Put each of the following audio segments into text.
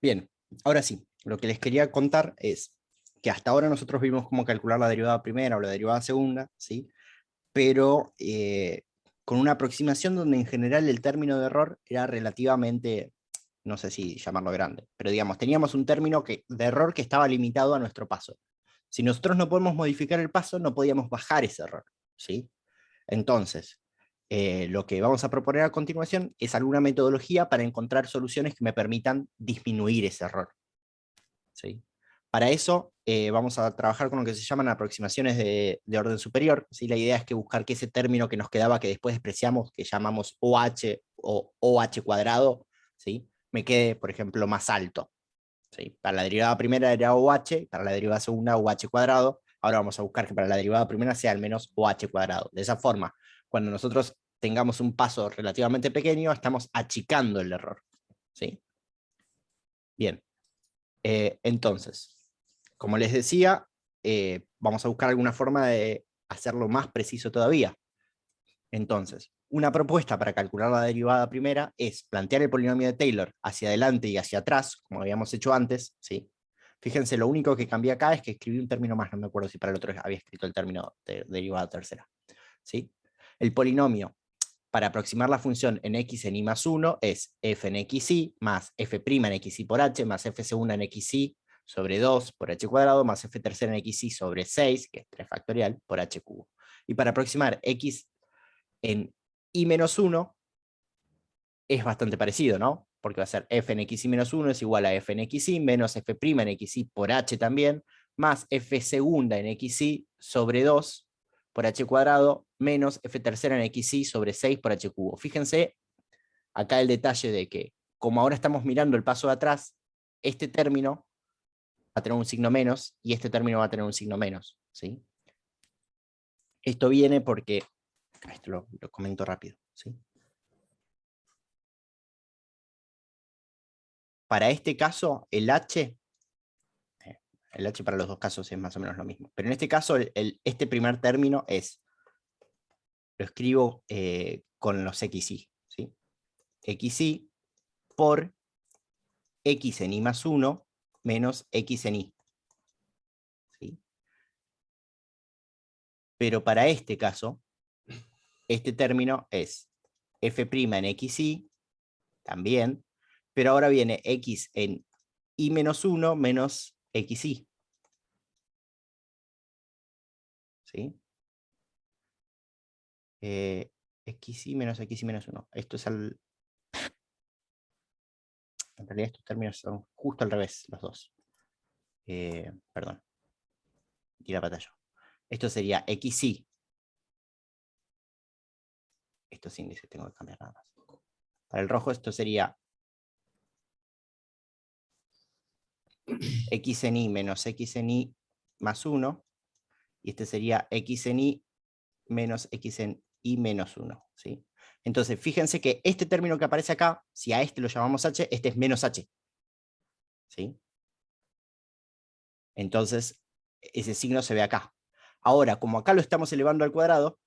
Bien, ahora sí, lo que les quería contar es que hasta ahora nosotros vimos cómo calcular la derivada primera o la derivada segunda, ¿sí? Pero con una aproximación donde en general el término de error era relativamente, no sé si llamarlo grande, pero digamos, teníamos un término de error que estaba limitado a nuestro paso. Si nosotros no podemos modificar el paso, no podíamos bajar ese error, ¿sí? Entonces, lo que vamos a proponer a continuación es alguna metodología para encontrar soluciones que me permitan disminuir ese error, ¿sí? Para eso vamos a trabajar con lo que se llaman aproximaciones de orden superior, ¿sí? La idea es que buscar que ese término que nos quedaba, que después despreciamos, que llamamos OH o OH cuadrado, ¿sí? Me quede, por ejemplo, más alto, ¿sí? Para la derivada primera era OH, para la derivada segunda OH cuadrado. Ahora vamos a buscar que para la derivada primera sea al menos OH cuadrado. De esa forma, cuando nosotros tengamos un paso relativamente pequeño, estamos achicando el error, ¿sí? Bien, entonces, como les decía, vamos a buscar alguna forma de hacerlo más preciso todavía. Entonces, una propuesta para calcular la derivada primera es plantear el polinomio de Taylor hacia adelante y hacia atrás, como habíamos hecho antes, ¿sí? Fíjense, lo único que cambié acá es que escribí un término más, no me acuerdo si para el otro había escrito el término de derivada tercera, ¿sí? El polinomio para aproximar la función en x en i más 1 es f en xi más f' en xi por h más f segunda en xi sobre 2 por h cuadrado más f tercera en xi sobre 6, que es 3 factorial, por h cubo. Y para aproximar x en i menos 1 es bastante parecido, ¿no? Porque va a ser f en xi menos 1 es igual a f en xi menos f' en xi por h también, más f segunda en xi sobre 2 por h cuadrado, menos f tercera en xi sobre 6 por h cubo. Fíjense acá el detalle de que, como ahora estamos mirando el paso de atrás, este término va a tener un signo menos y este término va a tener un signo menos, ¿sí? Esto viene porque, esto lo comento rápido, ¿sí? Para este caso, el h para los dos casos es más o menos lo mismo, pero en este caso este primer término lo escribo con los xy, ¿sí? xy por x en i más 1 menos x en i, ¿sí? Pero para este caso, este término es f' en xy también, pero ahora viene x en i menos 1 menos xy, ¿sí? Xy menos xy menos 1. Esto es en realidad estos términos son justo al revés, los dos. Perdón, tira pantalla. Esto sería xy. Estos índices tengo que cambiar nada más. Para el rojo esto sería x en i menos x en i más 1. Y este sería x en i menos x en i menos 1. ¿Sí? Entonces, fíjense que este término que aparece acá, si a este lo llamamos h, este es menos h. ¿Sí? Entonces, ese signo se ve acá. Ahora, como acá lo estamos elevando al cuadrado,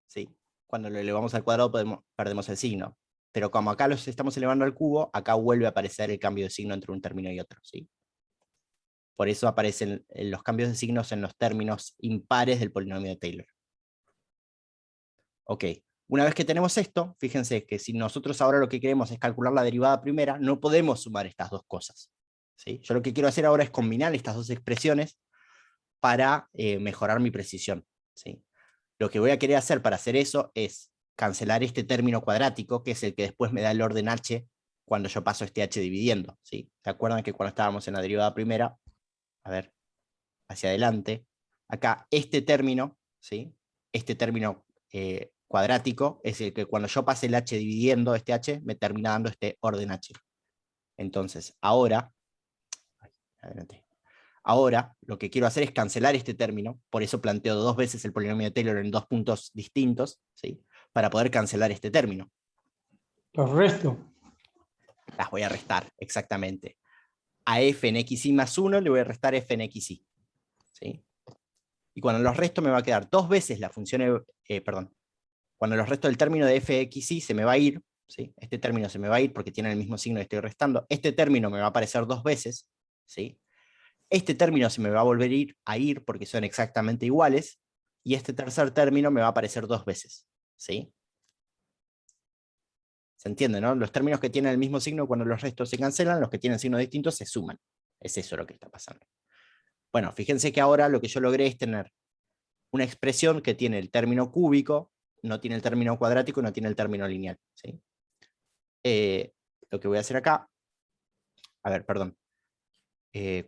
¿sí? Cuando lo elevamos al cuadrado perdemos el signo. Pero como acá los estamos elevando al cubo, acá vuelve a aparecer el cambio de signo entre un término y otro, ¿sí? Por eso aparecen los cambios de signos en los términos impares del polinomio de Taylor. Ok, una vez que tenemos esto, fíjense que si nosotros ahora lo que queremos es calcular la derivada primera, no podemos sumar estas dos cosas, ¿sí? Yo lo que quiero hacer ahora es combinar estas dos expresiones para mejorar mi precisión, ¿sí? Lo que voy a querer hacer para hacer eso es cancelar este término cuadrático, que es el que después me da el orden h cuando yo paso este h dividiendo, ¿sí? ¿Se acuerdan que cuando estábamos en la derivada primera, a ver, hacia adelante, acá este término, ¿sí? Este término cuadrático es el que cuando yo pase el h dividiendo este h, me termina dando este orden h. Entonces, ahora, adelante. Ahora, lo que quiero hacer es cancelar este término, por eso planteo dos veces el polinomio de Taylor en dos puntos distintos, ¿sí? Para poder cancelar este término. Los resto. Las voy a restar, exactamente. A f en xy más 1 le voy a restar f en xy, ¿sí? Y cuando los resto me va a quedar dos veces la función, perdón, cuando los resto del término de fxy se me va a ir, ¿sí? Este término se me va a ir porque tiene el mismo signo y estoy restando. Este término me va a aparecer 2 veces, ¿sí? Este término se me va a volver a ir porque son exactamente iguales, y este tercer término me va a aparecer 2 veces, ¿sí? ¿Se entiende, no? Los términos que tienen el mismo signo, cuando los restos se cancelan, los que tienen signos distintos se suman. Es eso lo que está pasando. Bueno, fíjense que ahora lo que yo logré es tener una expresión que tiene el término cúbico, no tiene el término cuadrático y no tiene el término lineal, ¿sí? Lo que voy a hacer acá, a ver, perdón,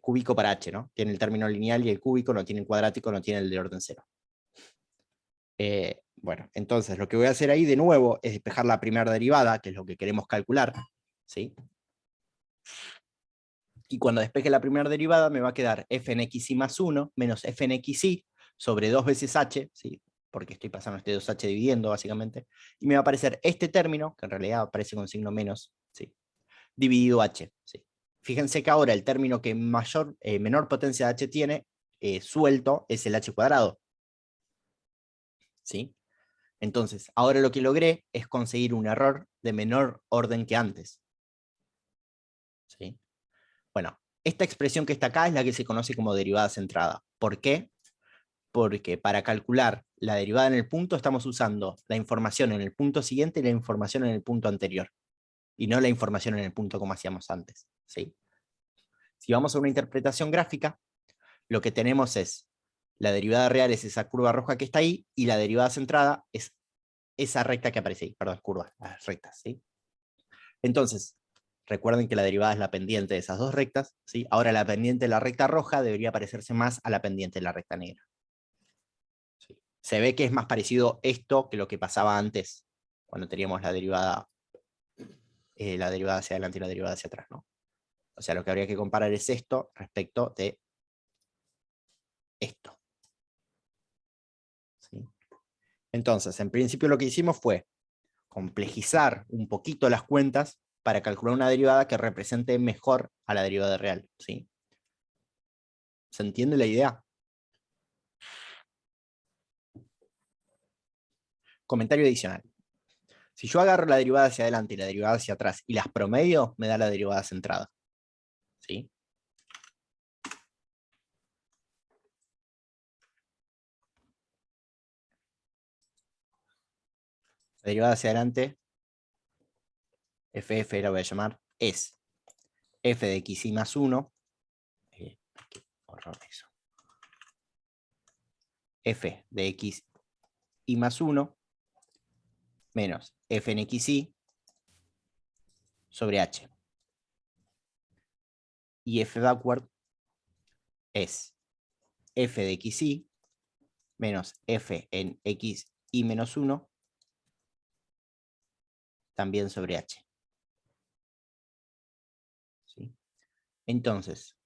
cúbico para h, ¿no? Tiene el término lineal y el cúbico, no tiene el cuadrático, no tiene el de orden cero. Bueno, entonces lo que voy a hacer ahí de nuevo es despejar la primera derivada, que es lo que queremos calcular, ¿sí? Y cuando despeje la primera derivada me va a quedar f en xy más 1 menos f en xy sobre 2 veces h, ¿sí? Porque estoy pasando este 2h dividiendo básicamente, y me va a aparecer este término, que en realidad aparece con signo menos, ¿sí? Dividido h, ¿sí? Fíjense que ahora el término que menor potencia de h tiene, suelto, es el h cuadrado, ¿sí? Entonces, ahora lo que logré es conseguir un error de menor orden que antes, ¿sí? Bueno, esta expresión que está acá es la que se conoce como derivada centrada. ¿Por qué? Porque para calcular la derivada en el punto estamos usando la información en el punto siguiente y la información en el punto anterior, y no la información en el punto como hacíamos antes, ¿sí? Si vamos a una interpretación gráfica, lo que tenemos es la derivada real es esa curva roja que está ahí, y la derivada centrada es esa recta que aparece ahí, perdón, curva, las rectas, ¿sí? Entonces, recuerden que la derivada es la pendiente de esas dos rectas, ¿sí? Ahora la pendiente de la recta roja debería parecerse más a la pendiente de la recta negra. ¿Sí? Se ve que es más parecido esto que lo que pasaba antes, cuando teníamos la derivada hacia adelante y la derivada hacia atrás, ¿no? O sea, lo que habría que comparar es esto respecto de esto. ¿Sí? Entonces, en principio lo que hicimos fue complejizar un poquito las cuentas para calcular una derivada que represente mejor a la derivada real, ¿sí? ¿Se entiende la idea? Comentario adicional. Si yo agarro la derivada hacia adelante y la derivada hacia atrás y las promedio, me da la derivada centrada, ¿sí? La derivada hacia adelante, ff la voy a llamar, es f de xy más 1, eso. F de x y más 1 menos f en xy sobre h. Y f backward es f de xy menos f en xy menos 1 también sobre h. ¿Sí? Entonces,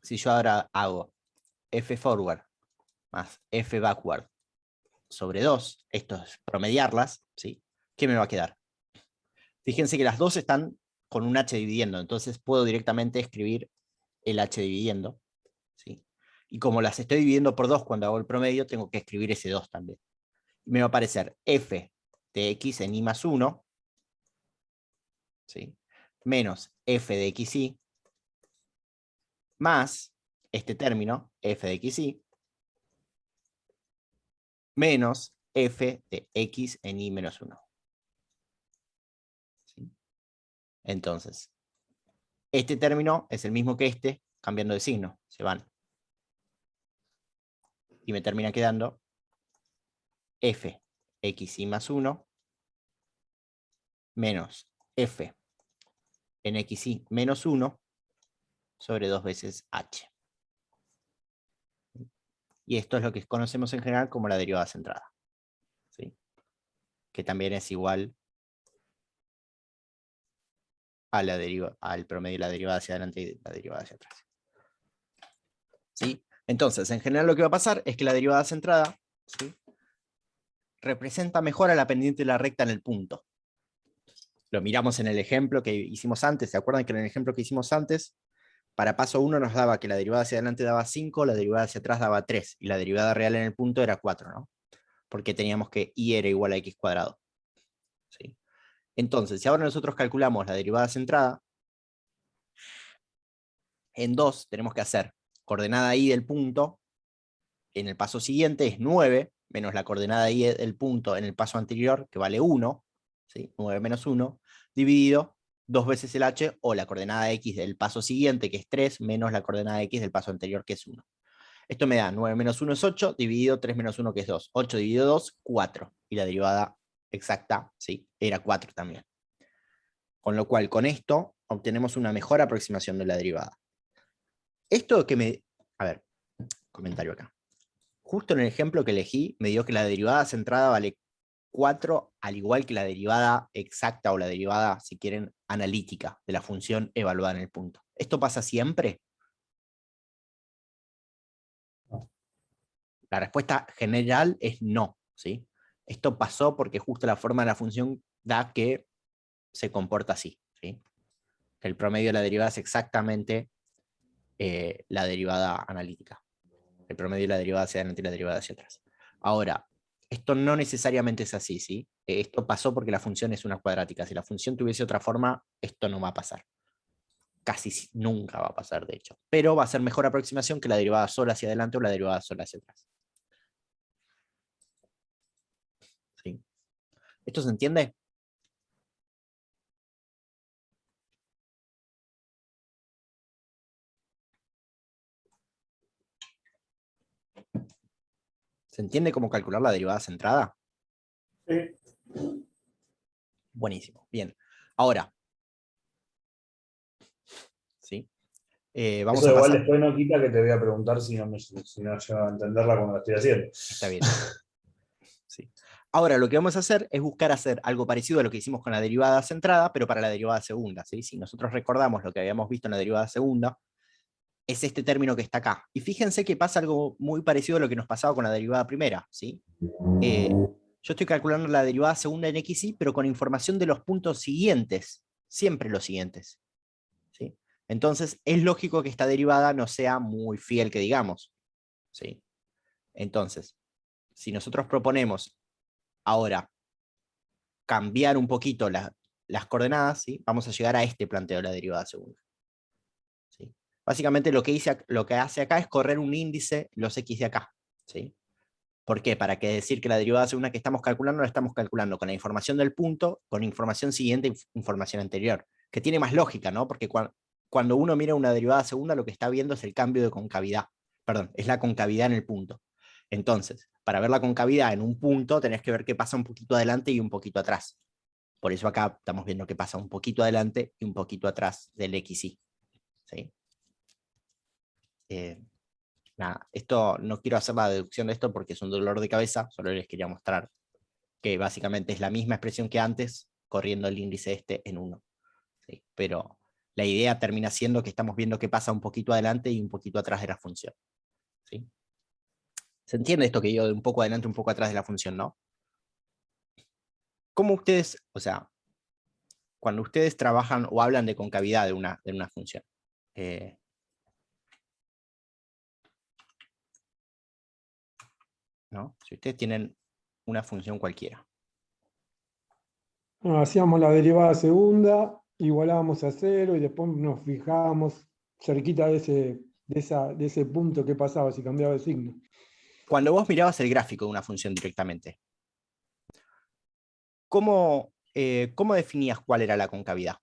si yo ahora hago f forward más f backward sobre 2, esto es promediarlas, ¿sí? ¿Qué me va a quedar? Fíjense que las dos están con un h dividiendo, entonces puedo directamente escribir el h dividiendo, ¿sí? Y como las estoy dividiendo por 2 cuando hago el promedio, tengo que escribir ese 2 también. Y me va a aparecer f de x en y más 1, ¿sí? Menos f de xy más este término, f de xy, menos f de x en y menos 1. ¿Sí? Entonces, este término es el mismo que este, cambiando de signo, se van. Y me termina quedando f xy más 1 menos f en xy menos 1 sobre 2 veces h. Y esto es lo que conocemos en general como la derivada centrada, ¿sí? Que también es igual a al promedio de la derivada hacia adelante y la derivada hacia atrás. ¿Sí? Entonces, en general lo que va a pasar es que la derivada centrada, ¿sí?, representa mejor a la pendiente de la recta en el punto. Lo miramos en el ejemplo que hicimos antes. ¿Se acuerdan que en el ejemplo que hicimos antes, para paso 1 nos daba que la derivada hacia adelante daba 5, la derivada hacia atrás daba 3, y la derivada real en el punto era 4, ¿no? Porque teníamos que y era igual a x cuadrado. ¿Sí? Entonces, si ahora nosotros calculamos la derivada centrada, en 2 tenemos que hacer coordenada i del punto, en el paso siguiente es 9, menos la coordenada i del punto en el paso anterior, que vale 1, ¿sí? 9 menos 1, dividido 2 veces el h, o la coordenada x del paso siguiente, que es 3, menos la coordenada x del paso anterior, que es 1. Esto me da 9 menos 1 es 8, dividido 3 menos 1, que es 2. 8 dividido 2, 4. Y la derivada exacta, sí, era 4 también. Con lo cual, con esto, obtenemos una mejor aproximación de la derivada. Esto que me... A ver, comentario acá. Justo en el ejemplo que elegí, me dio que la derivada centrada vale 4, al igual que la derivada exacta o la derivada, si quieren, analítica de la función evaluada en el punto. ¿Esto pasa siempre? La respuesta general es no, ¿sí? Esto pasó porque justo la forma de la función da que se comporta así, ¿sí? El promedio de la derivada es exactamente la derivada analítica. El promedio de la derivada hacia adelante y la derivada hacia atrás. Ahora, esto no necesariamente es así, ¿sí? Esto pasó porque la función es una cuadrática. Si la función tuviese otra forma, esto no va a pasar. Casi nunca va a pasar, de hecho. Pero va a ser mejor aproximación que la derivada sola hacia adelante o la derivada sola hacia atrás. ¿Sí? ¿Esto se entiende? ¿Se entiende cómo calcular la derivada centrada? Sí. Buenísimo. Bien. Ahora, ¿sí? Vamos Eso a igual pasar. después no quita que te voy a preguntar si no llego a entenderla cuando la estoy haciendo. Está bien. Sí. Ahora, lo que vamos a hacer es buscar hacer algo parecido a lo que hicimos con la derivada centrada, pero para la derivada segunda. ¿Sí? Si nosotros recordamos lo que habíamos visto en la derivada segunda, es este término que está acá. Y fíjense que pasa algo muy parecido a lo que nos pasaba con la derivada primera. ¿Sí? Yo estoy calculando la derivada segunda en xy, pero con información de los puntos siguientes. Siempre los siguientes. ¿Sí? Entonces, es lógico que esta derivada no sea muy fiel, que digamos. ¿Sí? Entonces, si nosotros proponemos ahora cambiar un poquito las coordenadas, ¿sí? Vamos a llegar a este planteo de la derivada segunda. ¿Sí? Básicamente lo que hace acá es correr un índice los x de acá. ¿Sí? ¿Por qué? Para que decir que la derivada segunda que estamos calculando la estamos calculando con la información del punto, con información siguiente, información anterior, que tiene más lógica, ¿no? Porque cuando uno mira una derivada segunda, lo que está viendo es el cambio de concavidad. Perdón, es la concavidad en el punto. Entonces, para ver la concavidad en un punto, tenés que ver qué pasa un poquito adelante y un poquito atrás. Por eso acá estamos viendo qué pasa un poquito adelante y un poquito atrás del XY. ¿Sí? Nada, esto no quiero hacer la deducción de esto porque es un dolor de cabeza, solo les quería mostrar que básicamente es la misma expresión que antes, corriendo el índice este en 1. ¿Sí? Pero la idea termina siendo que estamos viendo qué pasa un poquito adelante y un poquito atrás de la función. ¿Sí? ¿Se entiende esto que yo de un poco adelante, un poco atrás de la función, no? ¿Cómo ustedes, o sea, cuando ustedes trabajan o hablan de concavidad de una función, ¿no? Si ustedes tienen una función cualquiera. Bueno, hacíamos la derivada segunda, igualábamos a cero y después nos fijábamos cerquita de ese punto que pasaba si cambiaba de signo. Cuando vos mirabas el gráfico de una función directamente, ¿cómo definías cuál era la concavidad?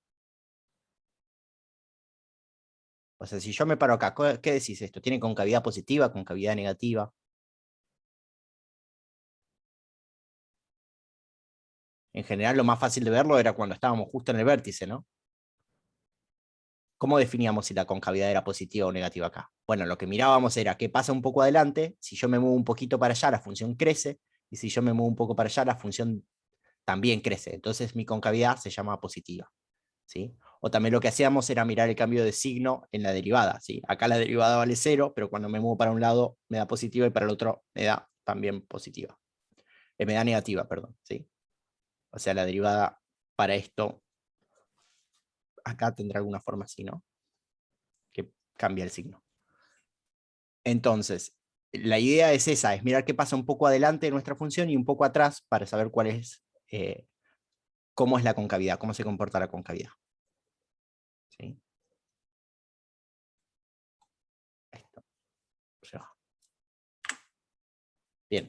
O sea, si yo me paro acá, ¿qué decís esto? ¿Tiene concavidad positiva, concavidad negativa? En general, lo más fácil de verlo era cuando estábamos justo en el vértice, ¿no? ¿Cómo definíamos si la concavidad era positiva o negativa acá? Bueno, lo que mirábamos era qué pasa un poco adelante, si yo me muevo un poquito para allá, la función crece, y si yo me muevo un poco para allá, la función también crece. Entonces mi concavidad se llama positiva. ¿Sí? O también lo que hacíamos era mirar el cambio de signo en la derivada. ¿Sí? Acá la derivada vale 0, pero cuando me muevo para un lado me da positiva y para el otro me da también positiva. Me da negativa, perdón. ¿Sí? O sea, la derivada para esto, acá tendrá alguna forma así, ¿no? Que cambia el signo. Entonces, la idea es esa, es mirar qué pasa un poco adelante de nuestra función y un poco atrás para saber cuál es cómo es la concavidad, cómo se comporta la concavidad. ¿Sí? Esto. Bien.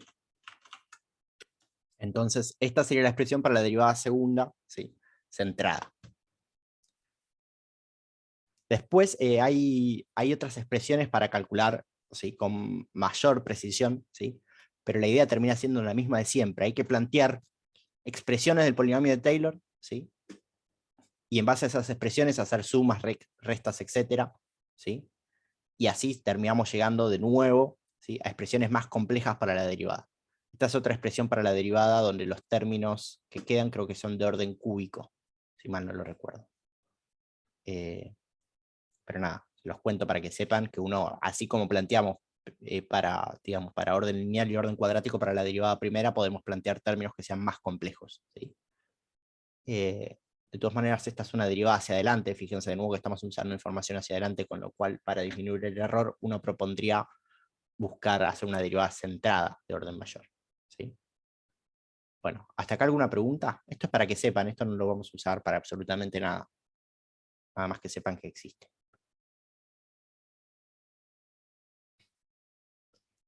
Entonces, esta sería la expresión para la derivada segunda, ¿sí? Centrada. Después hay otras expresiones para calcular, ¿sí? Con mayor precisión, ¿sí? Pero la idea termina siendo la misma de siempre. Hay que plantear expresiones del polinomio de Taylor, ¿sí? Y en base a esas expresiones hacer sumas, restas, etc. ¿Sí? Y así terminamos llegando de nuevo, ¿sí? A expresiones más complejas para la derivada. Esta es otra expresión para la derivada donde los términos que quedan creo que son de orden cúbico, si mal no lo recuerdo. Pero nada, los cuento para que sepan que uno, así como planteamos digamos, para orden lineal y orden cuadrático para la derivada primera, podemos plantear términos que sean más complejos, ¿sí? De todas maneras, esta es una derivada hacia adelante, fíjense de nuevo que estamos usando información hacia adelante, con lo cual para disminuir el error uno propondría buscar hacer una derivada centrada de orden mayor, ¿sí? Bueno, ¿hasta acá alguna pregunta? Esto es para que sepan, esto no lo vamos a usar para absolutamente nada, nada más que sepan que existe.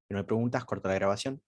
Si no hay preguntas, corto la grabación.